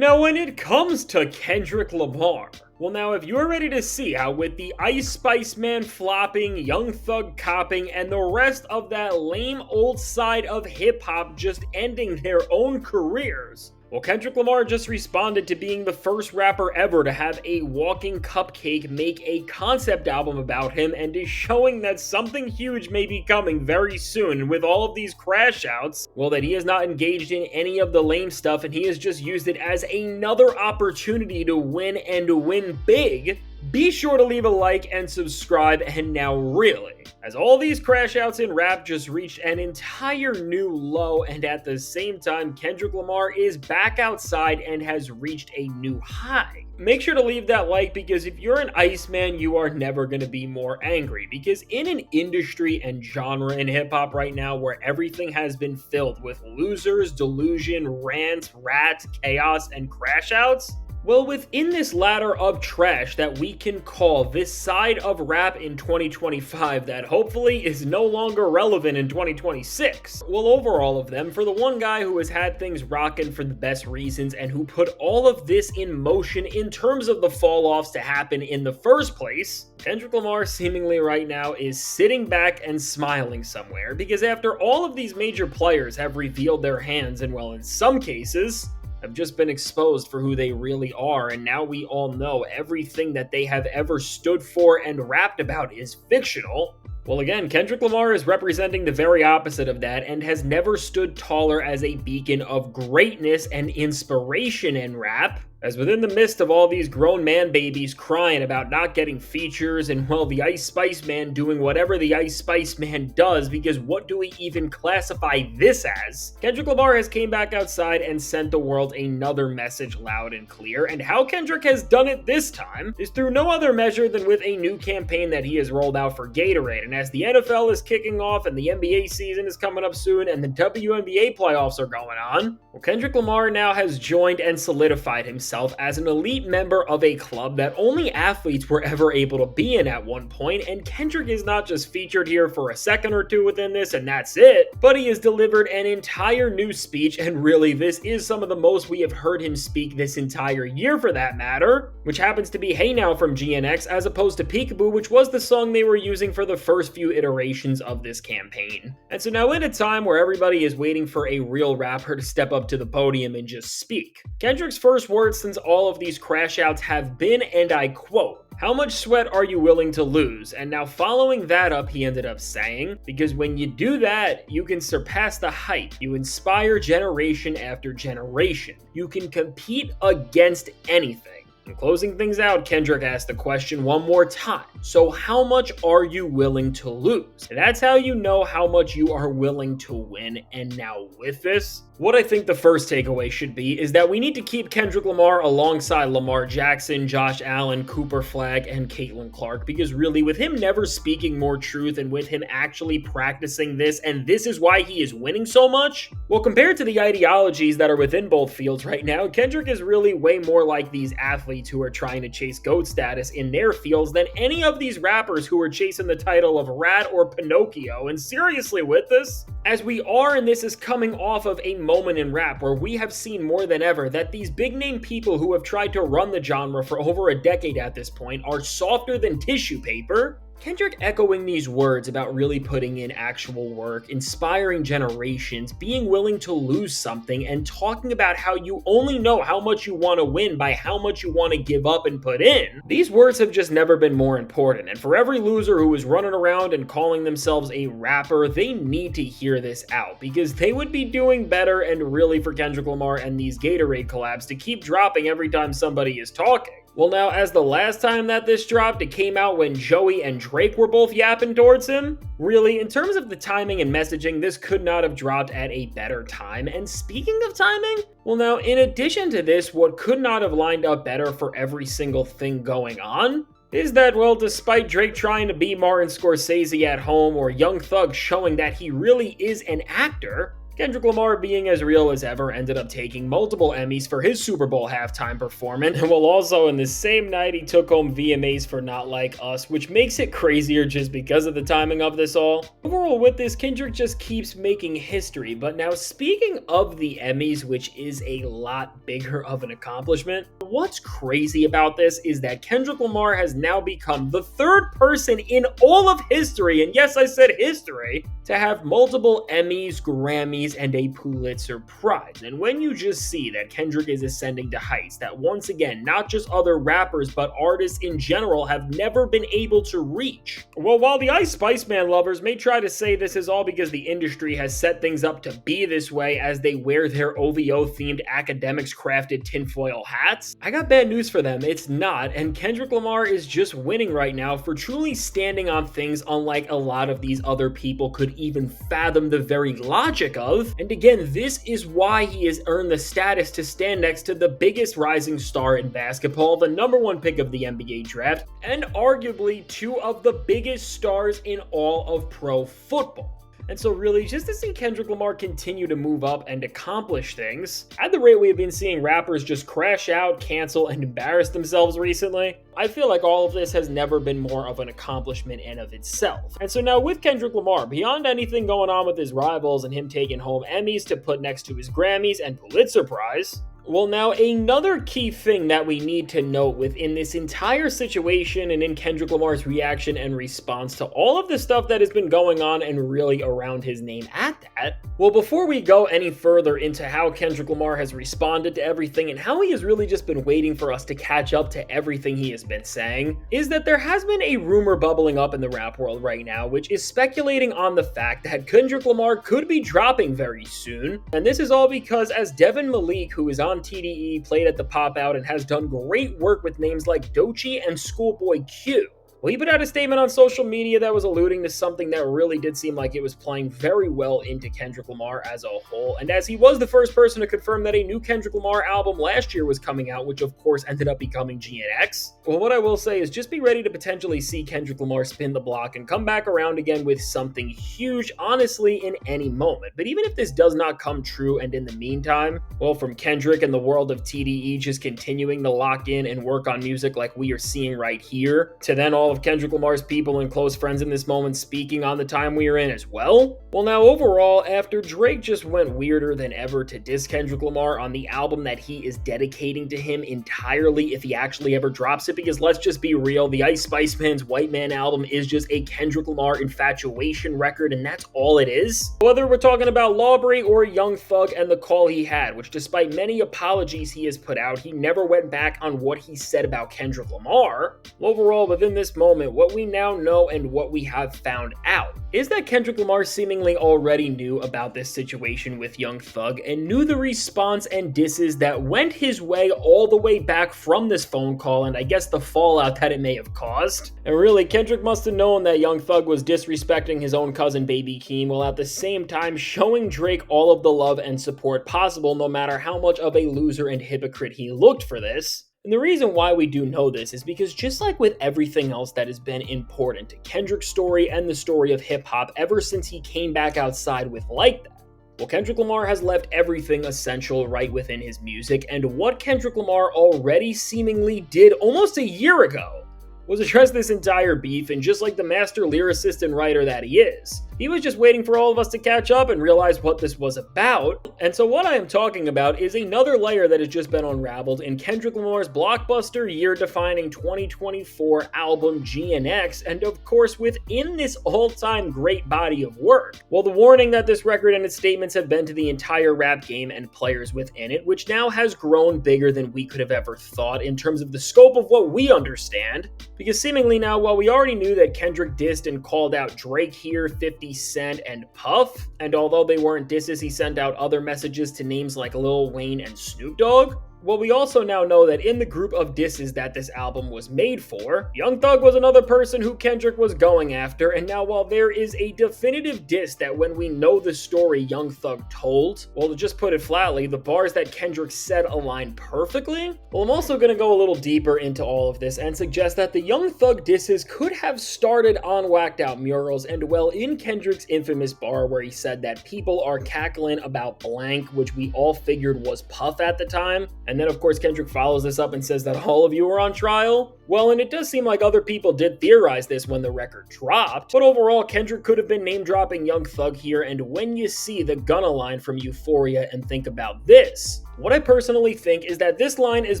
Now, when it comes to Kendrick Lamar, well, now, if you're ready to see how with the Ice Spice Man flopping, Young Thug copping, and the rest of that lame old side of hip-hop just ending their own careers, well, Kendrick Lamar just responded to being the first rapper ever to have a walking cupcake make a concept album about him, and is showing that something huge may be coming very soon. With all of these crash outs, well, that he has not engaged in any of the lame stuff, and he has just used it as another opportunity to win, and to win big. Be sure to leave a like and subscribe. And now really, as all these crash outs in rap just reached an entire new low, and at the same time Kendrick Lamar is back outside and has reached a new high. Make sure to leave that like, because if you're an Iceman, you are never going to be more angry. Because in an industry and genre in hip-hop right now where everything has been filled with losers, delusion, rants, rats, chaos, and crash outs, well, within this ladder of trash that we can call this side of rap in 2025 that hopefully is no longer relevant in 2026, well, over all of them, for the one guy who has had things rocking for the best reasons and who put all of this in motion in terms of the fall-offs to happen in the first place, Kendrick Lamar seemingly right now is sitting back and smiling somewhere, because after all of these major players have revealed their hands and, well, in some cases, have just been exposed for who they really are, and now we all know everything that they have ever stood for and rapped about is fictional. Well, again, Kendrick Lamar is representing the very opposite of that, and has never stood taller as a beacon of greatness and inspiration in rap, as within the midst of all these grown man babies crying about not getting features, and, well, the Ice Spice Man doing whatever the Ice Spice Man does, because what do we even classify this as? Kendrick Lamar has came back outside and sent the world another message loud and clear, and how Kendrick has done it this time is through no other measure than with a new campaign that he has rolled out for Gatorade. And as the NFL is kicking off and the NBA season is coming up soon and the WNBA playoffs are going on, well, Kendrick Lamar now has joined and solidified himself as an elite member of a club that only athletes were ever able to be in at one point, and Kendrick is not just featured here for a second or two within this and that's it, but he has delivered an entire new speech, and really this is some of the most we have heard him speak this entire year for that matter, which happens to be Hey Now from GNX as opposed to Peekaboo, which was the song they were using for the first few iterations of this campaign. And so now in a time where everybody is waiting for a real rapper to step up to the podium and just speak, Kendrick's first words since all of these crash outs have been, and I quote, "How much sweat are you willing to lose?" And now following that up, he ended up saying, "Because when you do that, you can surpass the hype. You inspire generation after generation. You can compete against anything." And closing things out, Kendrick asked the question one more time. So how much are you willing to lose? And that's how you know how much you are willing to win. And now with this, what I think the first takeaway should be is that we need to keep Kendrick Lamar alongside Lamar Jackson, Josh Allen, Cooper Flagg, and Caitlin Clark, because really with him never speaking more truth and with him actually practicing this, and this is why he is winning so much, well, compared to the ideologies that are within both fields right now, Kendrick is really way more like these athletes who are trying to chase GOAT status in their fields than any of these rappers who are chasing the title of Rat or Pinocchio. And seriously with this, as we are, and this is coming off of a moment in rap where we have seen more than ever that these big name people who have tried to run the genre for over a decade at this point are softer than tissue paper, Kendrick echoing these words about really putting in actual work, inspiring generations, being willing to lose something, and talking about how you only know how much you want to win by how much you want to give up and put in. These words have just never been more important, and for every loser who is running around and calling themselves a rapper, they need to hear this out, because they would be doing better, and really for Kendrick Lamar and these Gatorade collabs to keep dropping every time somebody is talking. Well, now, as the last time that this dropped, it came out when Joey and Drake were both yapping towards him. Really, in terms of the timing and messaging, this could not have dropped at a better time. And speaking of timing, well, now, in addition to this, what could not have lined up better for every single thing going on is that, well, despite Drake trying to be Martin Scorsese at home, or Young Thug showing that he really is an actor, Kendrick Lamar, being as real as ever, ended up taking multiple Emmys for his Super Bowl halftime performance, while also in the same night he took home VMAs for Not Like Us, which makes it crazier just because of the timing of this all. Overall with this, Kendrick just keeps making history, but now speaking of the Emmys, which is a lot bigger of an accomplishment, what's crazy about this is that Kendrick Lamar has now become the third person in all of history, and yes, I said history, to have multiple Emmys, Grammys, and a Pulitzer Prize. And when you just see that Kendrick is ascending to heights that once again, not just other rappers, but artists in general have never been able to reach. Well, while the Ice Spice Man lovers may try to say this is all because the industry has set things up to be this way as they wear their OVO-themed academics crafted tinfoil hats, I got bad news for them. It's not, and Kendrick Lamar is just winning right now for truly standing on things unlike a lot of these other people could even fathom the very logic of. And again, this is why he has earned the status to stand next to the biggest rising star in basketball, the #1 pick of the NBA draft, and arguably two of the biggest stars in all of pro football. And so really, just to see Kendrick Lamar continue to move up and accomplish things, at the rate we have been seeing rappers just crash out, cancel, and embarrass themselves recently, I feel like all of this has never been more of an accomplishment in of itself. And so now with Kendrick Lamar, beyond anything going on with his rivals and him taking home Emmys to put next to his Grammys and Pulitzer Prize, well, now another key thing that we need to note within this entire situation and in Kendrick Lamar's reaction and response to all of the stuff that has been going on and really around his name at that, well, before we go any further into how Kendrick Lamar has responded to everything and how he has really just been waiting for us to catch up to everything he has been saying, is that there has been a rumor bubbling up in the rap world right now, which is speculating on the fact that Kendrick Lamar could be dropping very soon. And this is all because as Devin Malik, who is on TDE, played at the Pop Out, and has done great work with names like Doechii and Schoolboy Q. Well, he put out a statement on social media that was alluding to something that really did seem like it was playing very well into Kendrick Lamar as a whole. And as he was the first person to confirm that a new Kendrick Lamar album last year was coming out, which of course ended up becoming GNX, well, what I will say is just be ready to potentially see Kendrick Lamar spin the block and come back around again with something huge, honestly, in any moment. But even if this does not come true, and in the meantime, well, from Kendrick and the world of TDE just continuing to lock in and work on music like we are seeing right here, to then all of Kendrick Lamar's people and close friends in this moment speaking on the time we are in as well. Well, now overall, after Drake just went weirder than ever to diss Kendrick Lamar on the album that he is dedicating to him entirely if he actually ever drops it, because let's just be real, the Ice Spice Man's White Man album is just a Kendrick Lamar infatuation record, and that's all it is. Whether we're talking about Lawbury or Young Thug and the call he had, which despite many apologies he has put out, he never went back on what he said about Kendrick Lamar. Overall, within this moment, what we now know and what we have found out is that Kendrick Lamar seemingly already knew about this situation with Young Thug and knew the response and disses that went his way all the way back from this phone call and I guess the fallout that it may have caused. And really, Kendrick must have known that Young Thug was disrespecting his own cousin Baby Keem while at the same time showing Drake all of the love and support possible, no matter how much of a loser and hypocrite he looked for this. And the reason why we do know this is because just like with everything else that has been important to Kendrick's story and the story of hip-hop ever since he came back outside with Like That, well, Kendrick Lamar has left everything essential right within his music, and what Kendrick Lamar already seemingly did almost a year ago was address this entire beef, and just like the master lyricist and writer that he is, he was just waiting for all of us to catch up and realize what this was about. And so what I am talking about is another layer that has just been unraveled in Kendrick Lamar's blockbuster year-defining 2024 album GNX, and of course within this all-time great body of work. Well, the warning that this record and its statements have been to the entire rap game and players within it, which now has grown bigger than we could have ever thought in terms of the scope of what we understand. Because seemingly now, while we already knew that Kendrick dissed and called out Drake here, 50 Cent, and Puff, and although they weren't disses, he sent out other messages to names like Lil Wayne and Snoop Dogg, Well, we also now know that in the group of disses that this album was made for, Young Thug was another person who Kendrick was going after, and now while there is a definitive diss that when we know the story Young Thug told, well, to just put it flatly, the bars that Kendrick said align perfectly, well, I'm also going to go a little deeper into all of this and suggest that the Young Thug disses could have started on Whacked Out Murals, and well, in Kendrick's infamous bar where he said that people are cackling about blank, which we all figured was Puff at the time. And then, of course, Kendrick follows this up and says that all of you are on trial. Well, and it does seem like other people did theorize this when the record dropped, but overall, Kendrick could have been name-dropping Young Thug here, and when you see the Gunna line from Euphoria and think about this, what I personally think is that this line is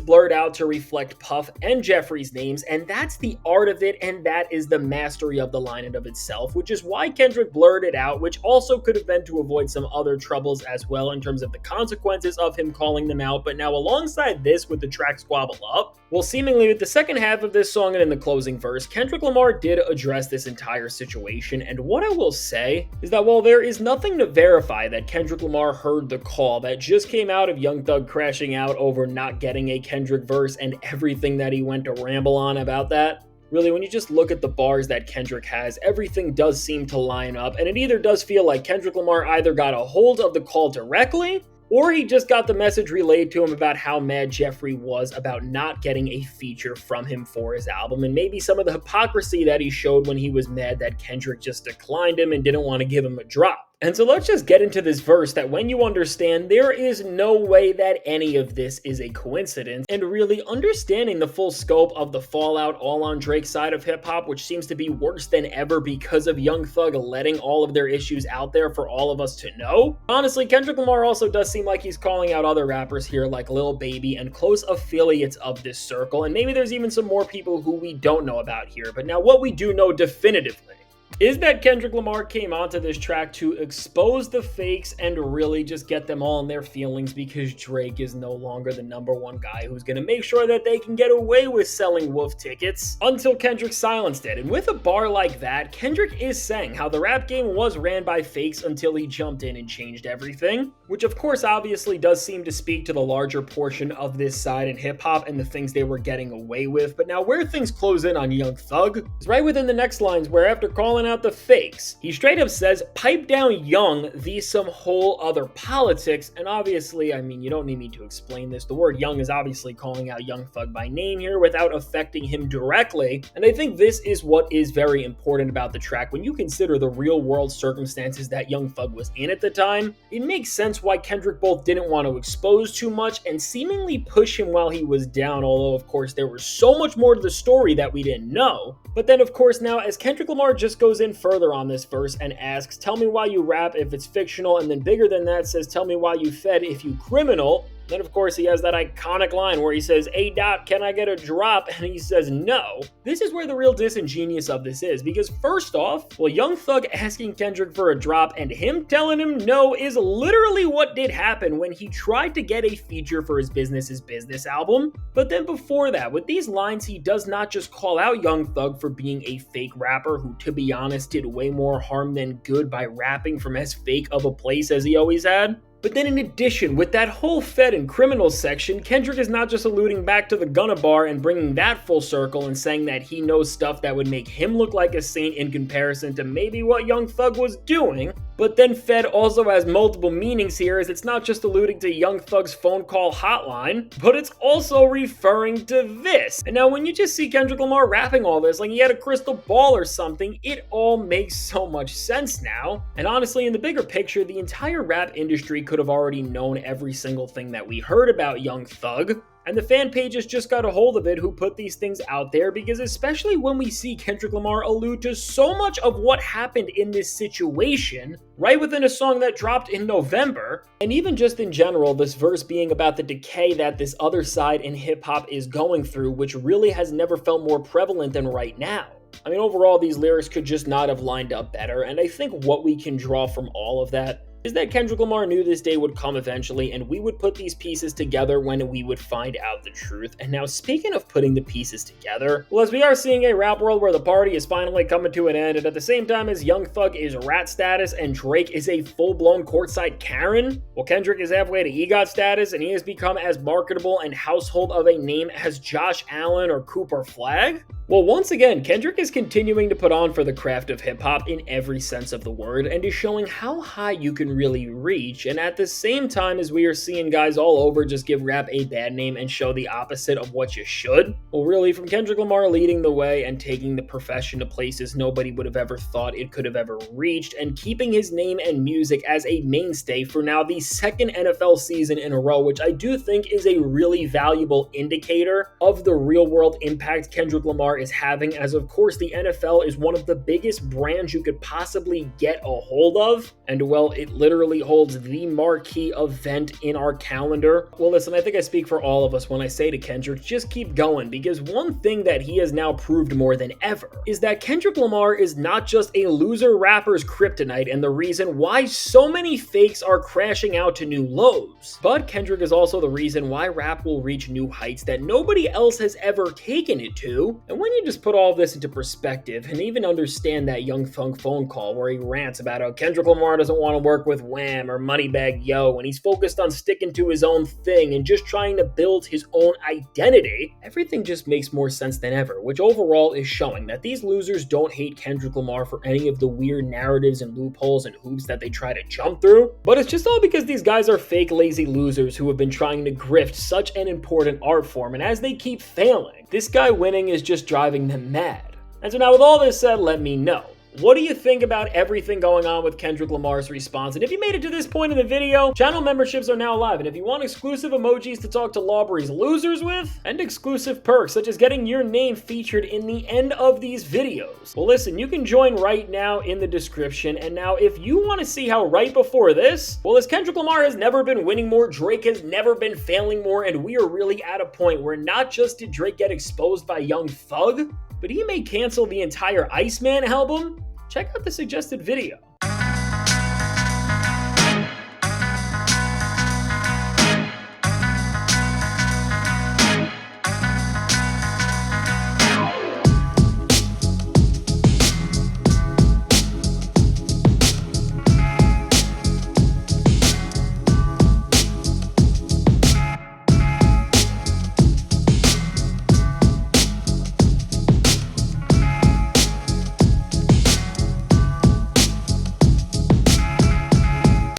blurred out to reflect Puff and Jeffrey's names, and that's the art of it, and that is the mastery of the line in of itself, which is why Kendrick blurred it out, which also could have been to avoid some other troubles as well in terms of the consequences of him calling them out. But now alongside this, with the track Squabble Up, well, seemingly with the second half of this song and in the closing verse, Kendrick Lamar did address this entire situation, and what I will say is that while there is nothing to verify that Kendrick Lamar heard the call that just came out of Young Thug crashing out over not getting a Kendrick verse and everything that he went to ramble on about that, really, when you just look at the bars that Kendrick has, everything does seem to line up, and it either does feel like Kendrick Lamar either got a hold of the call directly, or he just got the message relayed to him about how mad Jeffrey was about not getting a feature from him for his album, and maybe some of the hypocrisy that he showed when he was mad that Kendrick just declined him and didn't want to give him a drop. And so let's just get into this verse that when you understand, there is no way that any of this is a coincidence, and really understanding the full scope of the fallout all on Drake's side of hip-hop, which seems to be worse than ever because of Young Thug letting all of their issues out there for all of us to know. Honestly, Kendrick Lamar also does seem like he's calling out other rappers here like Lil Baby and close affiliates of this circle, and maybe there's even some more people who we don't know about here. But now what we do know definitively is that Kendrick Lamar came onto this track to expose the fakes and really just get them all in their feelings, because Drake is no longer the #1 guy who's going to make sure that they can get away with selling wolf tickets until Kendrick silenced it. And with a bar like that, Kendrick is saying how the rap game was ran by fakes until he jumped in and changed everything, which of course obviously does seem to speak to the larger portion of this side in hip-hop and the things they were getting away with. But now where things close in on Young Thug is right within the next lines, where after calling out the fakes, he straight up says, "Pipe down Young, these some whole other politics." And obviously, I mean, you don't need me to explain this. The word Young is obviously calling out Young Thug by name here without affecting him directly. And I think this is what is very important about the track. When you consider the real world circumstances that Young Thug was in at the time, it makes sense why Kendrick both didn't want to expose too much and seemingly push him while he was down, although of course there was so much more to the story that we didn't know. But then of course now, as Kendrick Lamar just goes in further on this verse and asks, "Tell me why you rap if it's fictional," and then bigger than that says, "Tell me why you fed if you criminal." Then, of course, he has that iconic line where he says, "Hey, Dot, can I get a drop?" And he says, "No." This is where the real disingenuous of this is, because first off, well, Young Thug asking Kendrick for a drop and him telling him no is literally what did happen when he tried to get a feature for his Business album. But then before that, with these lines, he does not just call out Young Thug for being a fake rapper who, to be honest, did way more harm than good by rapping from as fake of a place as he always had. But then in addition, with that whole Fed and criminal section, Kendrick is not just alluding back to the Gunna bar and bringing that full circle and saying that he knows stuff that would make him look like a saint in comparison to maybe what Young Thug was doing. But then Fed also has multiple meanings here, as it's not just alluding to Young Thug's phone call hotline, but it's also referring to this. And now when you just see Kendrick Lamar rapping all this like he had a crystal ball or something, it all makes so much sense now. And honestly, in the bigger picture, the entire rap industry could have already known every single thing that we heard about Young Thug. And the fan pages just got a hold of it who put these things out there, because especially when we see Kendrick Lamar allude to so much of what happened in this situation right within a song that dropped in November, and even just in general, this verse being about the decay that this other side in hip-hop is going through, which really has never felt more prevalent than right now. I mean, overall, these lyrics could just not have lined up better, and I think what we can draw from all of that, is that Kendrick Lamar knew this day would come eventually, and we would put these pieces together when we would find out the truth. And now, speaking of putting the pieces together, well, as we are seeing a rap world where the party is finally coming to an end, and at the same time as Young Thug is rat status and Drake is a full-blown courtside Karen, well, Kendrick is halfway to EGOT status, and he has become as marketable and household of a name as Josh Allen or Cooper Flagg. Well, once again, Kendrick is continuing to put on for the craft of hip-hop in every sense of the word, and is showing how high you can really reach, and at the same time as we are seeing guys all over just give rap a bad name and show the opposite of what you should. Well, really, from Kendrick Lamar leading the way and taking the profession to places nobody would have ever thought it could have ever reached, and keeping his name and music as a mainstay for now the second NFL season in a row, which I do think is a really valuable indicator of the real-world impact Kendrick Lamar is having, as of course the NFL is one of the biggest brands you could possibly get a hold of, and well, it literally holds the marquee event in our calendar. Well, listen, I think I speak for all of us when I say to Kendrick, just keep going, because one thing that he has now proved more than ever is that Kendrick Lamar is not just a loser rapper's kryptonite and the reason why so many fakes are crashing out to new lows, but Kendrick is also the reason why rap will reach new heights that nobody else has ever taken it to. And when you just put all of this into perspective and even understand that Young Thug phone call where he rants about how Kendrick Lamar doesn't want to work with Wham or Moneybagg Yo, and he's focused on sticking to his own thing and just trying to build his own identity, everything just makes more sense than ever, which overall is showing that these losers don't hate Kendrick Lamar for any of the weird narratives and loopholes and hoops that they try to jump through, but it's just all because these guys are fake lazy losers who have been trying to grift such an important art form, and as they keep failing, this guy winning is just driving them mad. And so now with all this said, let me know, what do you think about everything going on with Kendrick Lamar's response? And if you made it to this point in the video, channel memberships are now live. And if you want exclusive emojis to talk to Lawbury's losers with, and exclusive perks such as getting your name featured in the end of these videos, well, listen, you can join right now in the description. And now if you want to see how right before this, well, as Kendrick Lamar has never been winning more, Drake has never been failing more, and we are really at a point where not just did Drake get exposed by Young Thug, but he may cancel the entire Iceman album. Check out the suggested video.